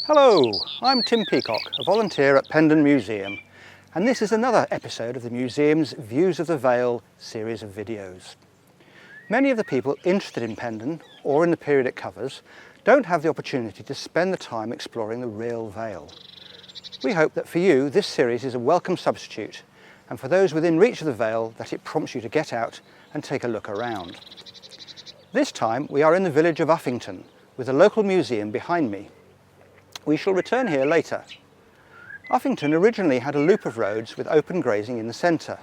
Hello, I'm Tim Peacock, a volunteer at Faringdon Museum, and this is another episode of the museum's Views of the Vale series of videos. Many of the people interested in Faringdon, or in the period it covers, don't have the opportunity to spend the time exploring the real Vale. We hope that for you this series is a welcome substitute, and for those within reach of the Vale that it prompts you to get out and take a look around. This time we are in the village of Uffington, with a local museum behind me. We shall return here later. Uffington originally had a loop of roads with open grazing in the centre.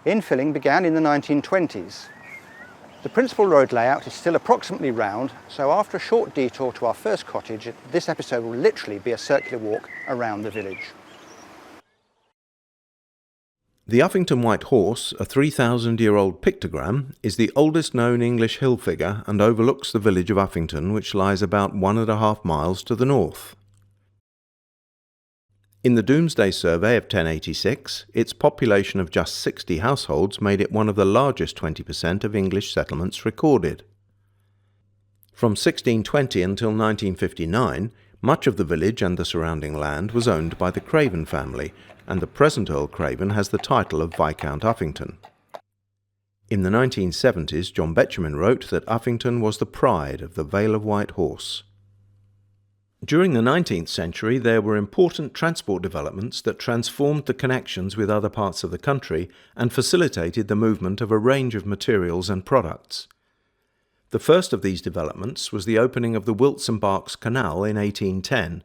Infilling began in the 1920s. The principal road layout is still approximately round, so after a short detour to our first cottage, this episode will literally be a circular walk around the village. The Uffington White Horse, a 3,000-year-old pictogram, is the oldest known English hill figure and overlooks the village of Uffington, which lies about 1.5 miles to the north. In the Domesday Survey of 1086, its population of just 60 households made it one of the largest 20% of English settlements recorded. From 1620 until 1959, much of the village and the surrounding land was owned by the Craven family, and the present Earl Craven has the title of Viscount Uffington. In the 1970s, John Betjeman wrote that Uffington was the pride of the Vale of White Horse. During the 19th century, there were important transport developments that transformed the connections with other parts of the country and facilitated the movement of a range of materials and products. The first of these developments was the opening of the Wilts and Berks Canal in 1810,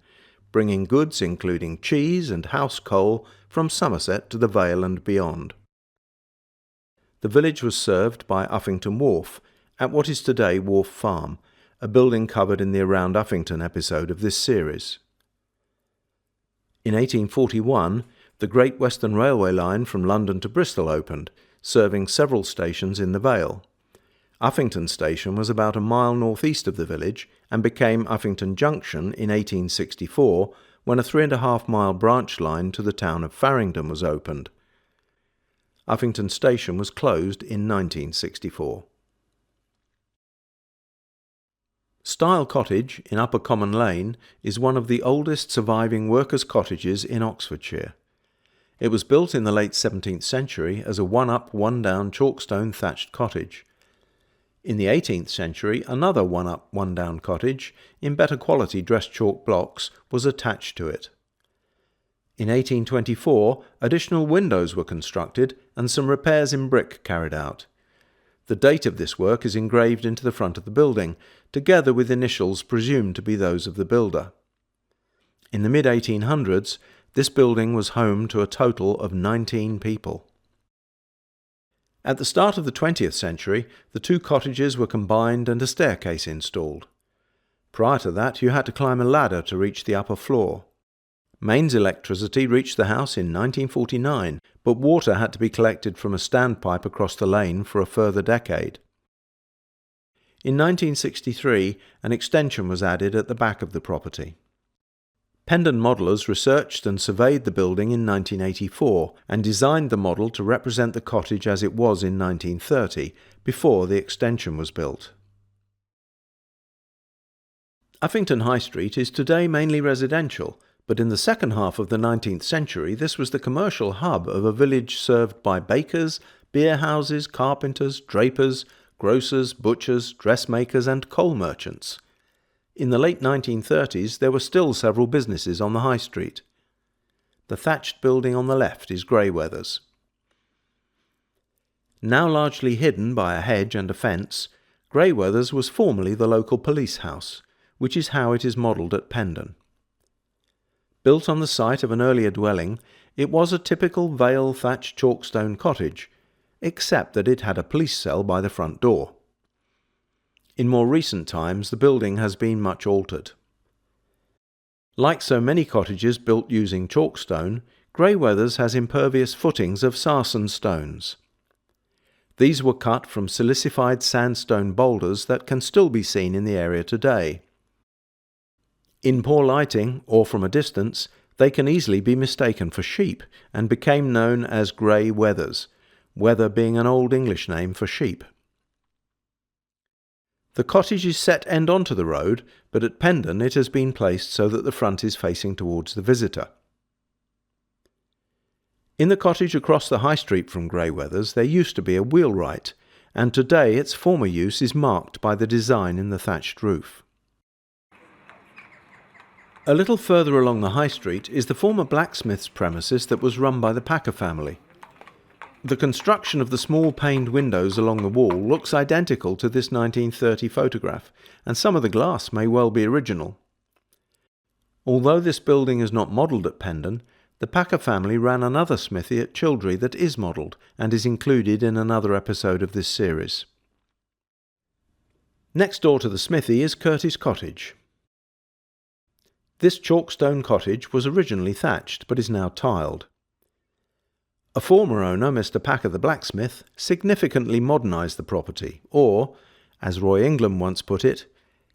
bringing goods including cheese and house coal from Somerset to the Vale and beyond. The village was served by Uffington Wharf, at what is today Wharf Farm, a building covered in the Around Uffington episode of this series. In 1841, the Great Western Railway line from London to Bristol opened, serving several stations in the Vale. Uffington Station was about a mile northeast of the village and became Uffington Junction in 1864 when a 3.5-mile branch line to the town of Faringdon was opened. Uffington Station was closed in 1964. Stile Cottage in Upper Common Lane is one of the oldest surviving workers' cottages in Oxfordshire. It was built in the late 17th century as a one-up, one-down chalkstone thatched cottage. In the 18th century, another one-up, one-down cottage, in better quality dressed chalk blocks, was attached to it. In 1824, additional windows were constructed and some repairs in brick carried out. The date of this work is engraved into the front of the building, together with initials presumed to be those of the builder. In the mid-1800s, this building was home to a total of 19 people. At the start of the 20th century, the two cottages were combined and a staircase installed. Prior to that, you had to climb a ladder to reach the upper floor. Mains electricity reached the house in 1949, but water had to be collected from a standpipe across the lane for a further decade. In 1963, an extension was added at the back of the property. Faringdon modellers researched and surveyed the building in 1984 and designed the model to represent the cottage as it was in 1930, before the extension was built. Uffington High Street is today mainly residential, but in the second half of the 19th century this was the commercial hub of a village served by bakers, beer houses, carpenters, drapers, grocers, butchers, dressmakers and coal merchants. In the late 1930s, there were still several businesses on the high street. The thatched building on the left is Greyweather's. Now largely hidden by a hedge and a fence, Greyweather's was formerly the local police house, which is how it is modelled at Faringdon. Built on the site of an earlier dwelling, it was a typical Vale thatched chalkstone cottage, except that it had a police cell by the front door. In more recent times, the building has been much altered. Like so many cottages built using chalkstone, Greyweather's has impervious footings of sarsen stones. These were cut from silicified sandstone boulders that can still be seen in the area today. In poor lighting, or from a distance, they can easily be mistaken for sheep and became known as Greyweather's, weather being an Old English name for sheep. The cottage is set end onto the road, but at Pendon it has been placed so that the front is facing towards the visitor. In the cottage across the high street from Greyweathers there used to be a wheelwright, and today its former use is marked by the design in the thatched roof. A little further along the high street is the former blacksmith's premises that was run by the Packer family. The construction of the small paned windows along the wall looks identical to this 1930 photograph, and some of the glass may well be original. Although this building is not modelled at Pendon, the Packer family ran another smithy at Childry that is modelled and is included in another episode of this series. Next door to the smithy is Curtis Cottage. This chalkstone cottage was originally thatched but is now tiled. A former owner, Mr. Packer the blacksmith, significantly modernised the property, or, as Roy England once put it,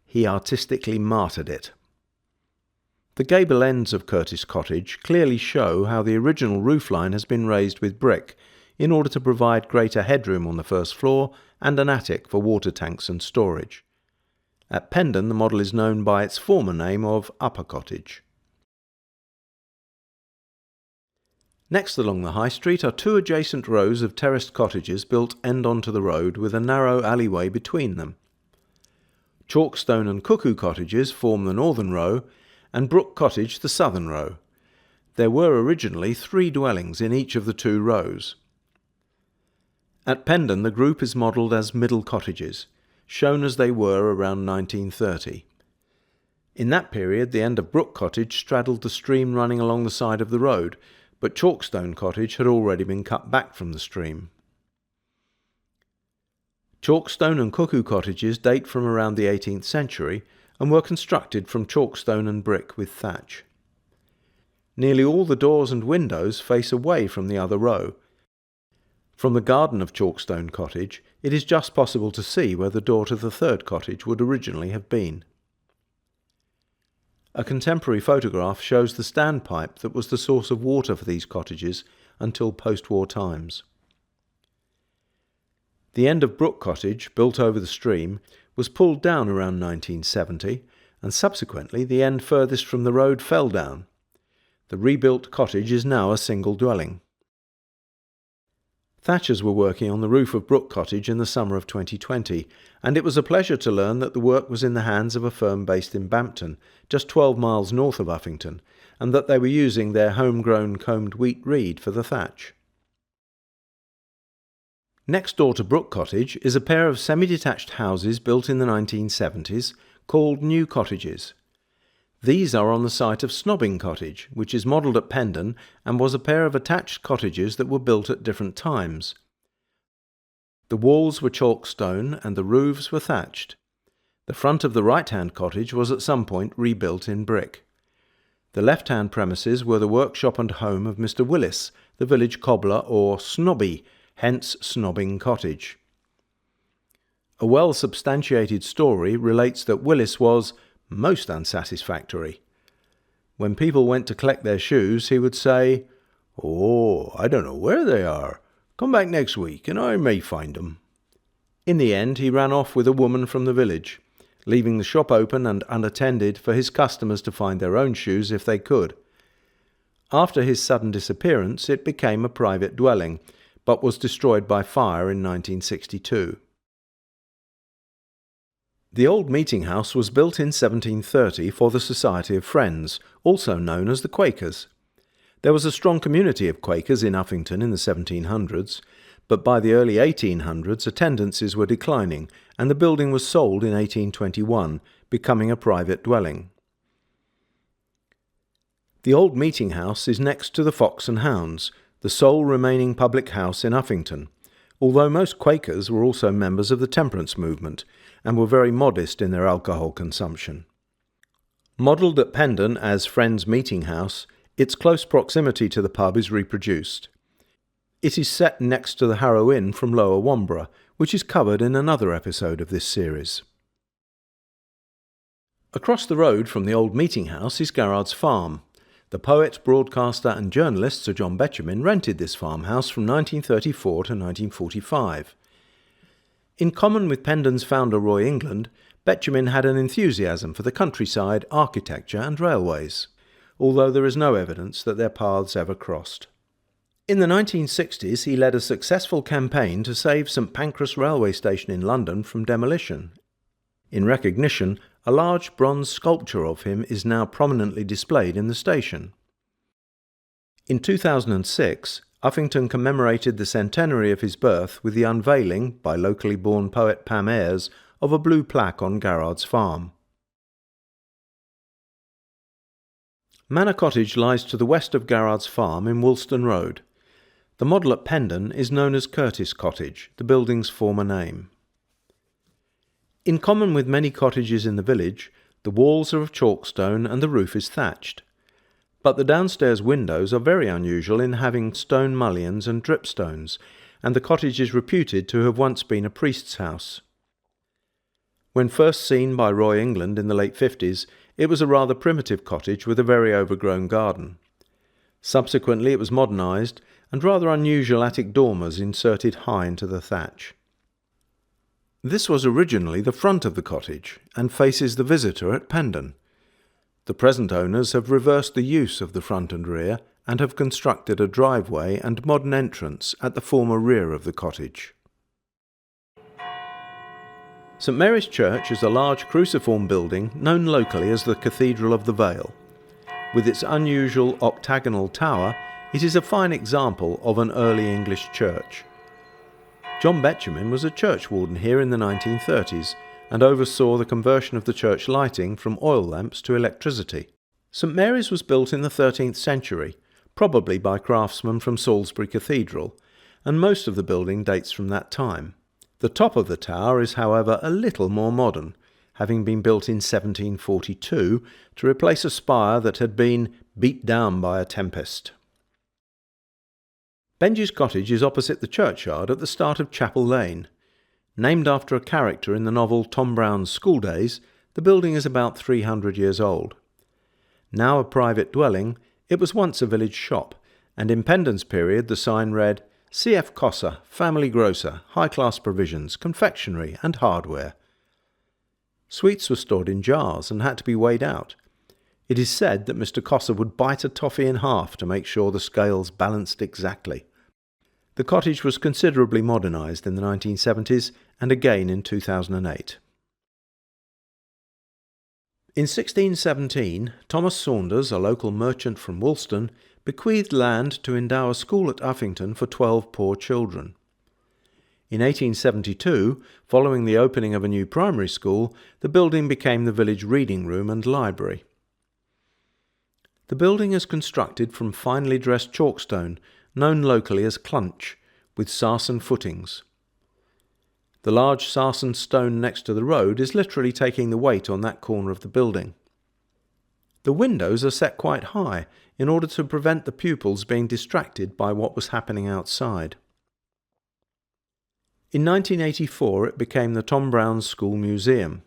he artistically martyred it. The gable ends of Curtis Cottage clearly show how the original roofline has been raised with brick in order to provide greater headroom on the first floor and an attic for water tanks and storage. At Pendon the model is known by its former name of Upper Cottage. Next along the high street are two adjacent rows of terraced cottages built end onto the road with a narrow alleyway between them. Chalkstone and Cuckoo cottages form the northern row, and Brook Cottage the southern row. There were originally 3 dwellings in each of the 2 rows. At Pendon the group is modelled as middle cottages, shown as they were around 1930. In that period the end of Brook Cottage straddled the stream running along the side of the road, but Chalkstone Cottage had already been cut back from the stream. Chalkstone and Cuckoo cottages date from around the 18th century and were constructed from chalkstone and brick with thatch. Nearly all the doors and windows face away from the other row. From the garden of Chalkstone Cottage it is just possible to see where the door to the third cottage would originally have been. A contemporary photograph shows the standpipe that was the source of water for these cottages until post-war times. The end of Brook Cottage, built over the stream, was pulled down around 1970, and subsequently the end furthest from the road fell down. The rebuilt cottage is now a single dwelling. Thatchers were working on the roof of Brook Cottage in the summer of 2020, and it was a pleasure to learn that the work was in the hands of a firm based in Bampton, just 12 miles north of Uffington, and that they were using their homegrown combed wheat reed for the thatch. Next door to Brook Cottage is a pair of semi-detached houses built in the 1970s called New Cottages. These are on the site of Snobbing Cottage, which is modelled at Pendon and was a pair of attached cottages that were built at different times. The walls were chalkstone and the roofs were thatched. The front of the right-hand cottage was at some point rebuilt in brick. The left-hand premises were the workshop and home of Mr. Willis, the village cobbler, or Snobby, hence Snobbing Cottage. A well-substantiated story relates that Willis was most unsatisfactory. When people went to collect their shoes, he would say, "Oh, I don't know where they are. Come back next week and I may find 'em." In the end, he ran off with a woman from the village, leaving the shop open and unattended for his customers to find their own shoes if they could. After his sudden disappearance, it became a private dwelling, but was destroyed by fire in 1962. The old meeting house was built in 1730 for the Society of Friends, also known as the Quakers. There was a strong community of Quakers in Uffington in the 1700s, but by the early 1800s attendances were declining and the building was sold in 1821, becoming a private dwelling. The old meeting house is next to the Fox and Hounds, the sole remaining public house in Uffington, although most Quakers were also members of the temperance movement and were very modest in their alcohol consumption. Modelled at Pendon as Friends Meeting House, its close proximity to the pub is reproduced. It is set next to the Harrow Inn from Lower Womburgh, which is covered in another episode of this series. Across the road from the old meeting house is Garrard's Farm. The poet, broadcaster and journalist Sir John Betjeman rented this farmhouse from 1934 to 1945. In common with Pendon's founder Roy England, Betjeman had an enthusiasm for the countryside, architecture and railways, although there is no evidence that their paths ever crossed. In the 1960s he led a successful campaign to save St Pancras railway station in London from demolition. In recognition, a large bronze sculpture of him is now prominently displayed in the station. In 2006, Uffington commemorated the centenary of his birth with the unveiling, by locally born poet Pam Ayres, of a blue plaque on Garrard's farm. Manor Cottage lies to the west of Garrard's farm in Woolston Road. The model at Pendon is known as Curtis Cottage, the building's former name. In common with many cottages in the village, the walls are of chalkstone and the roof is thatched. But the downstairs windows are very unusual in having stone mullions and dripstones, and the cottage is reputed to have once been a priest's house. When first seen by Roy England in the late 50s, it was a rather primitive cottage with a very overgrown garden. Subsequently it was modernised, and rather unusual attic dormers inserted high into the thatch. This was originally the front of the cottage, and faces the visitor at Pendon. The present owners have reversed the use of the front and rear, and have constructed a driveway and modern entrance at the former rear of the cottage. St Mary's Church is a large cruciform building known locally as the Cathedral of the Vale. With its unusual octagonal tower, it is a fine example of an early English church. John Betjeman was a churchwarden here in the 1930s and oversaw the conversion of the church lighting from oil lamps to electricity. St Mary's was built in the 13th century, probably by craftsmen from Salisbury Cathedral, and most of the building dates from that time. The top of the tower is, however, a little more modern, having been built in 1742 to replace a spire that had been beat down by a tempest. Benjy's Cottage is opposite the churchyard at the start of Chapel Lane. Named after a character in the novel Tom Brown's School Days, the building is about 300 years old. Now a private dwelling, it was once a village shop, and in Pendon's period the sign read, C.F. Cossa, Family Grocer, High-Class Provisions, Confectionery and Hardware. Sweets were stored in jars and had to be weighed out. It is said that Mr. Cossa would bite a toffee in half to make sure the scales balanced exactly. The cottage was considerably modernised in the 1970s and again in 2008. In 1617, Thomas Saunders, a local merchant from Woolston, bequeathed land to endow a school at Uffington for 12 poor children. In 1872, following the opening of a new primary school, the building became the village reading room and library. The building is constructed from finely dressed chalkstone, known locally as clunch, with sarsen footings. The large sarsen stone next to the road is literally taking the weight on that corner of the building. The windows are set quite high in order to prevent the pupils being distracted by what was happening outside. In 1984 it became the Tom Brown's School Museum.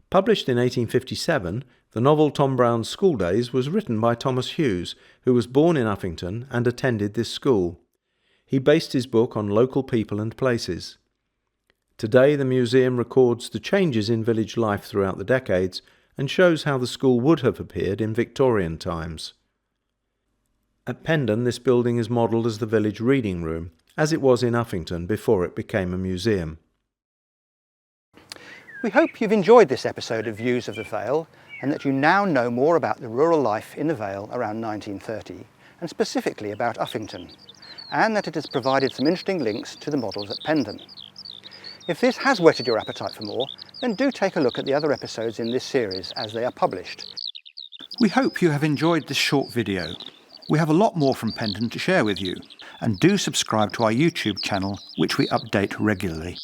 Published in 1857, the novel Tom Brown's School Days was written by Thomas Hughes, who was born in Uffington and attended this school. He based his book on local people and places. Today the museum records the changes in village life throughout the decades and shows how the school would have appeared in Victorian times. At Pendon this building is modelled as the village reading room, as it was in Uffington before it became a museum. We hope you've enjoyed this episode of Views of the Vale and that you now know more about the rural life in the Vale around 1930 and specifically about Uffington, and that it has provided some interesting links to the models at Pendon. If this has whetted your appetite for more, then do take a look at the other episodes in this series as they are published. We hope you have enjoyed this short video. We have a lot more from Pendon to share with you, and do subscribe to our YouTube channel, which we update regularly.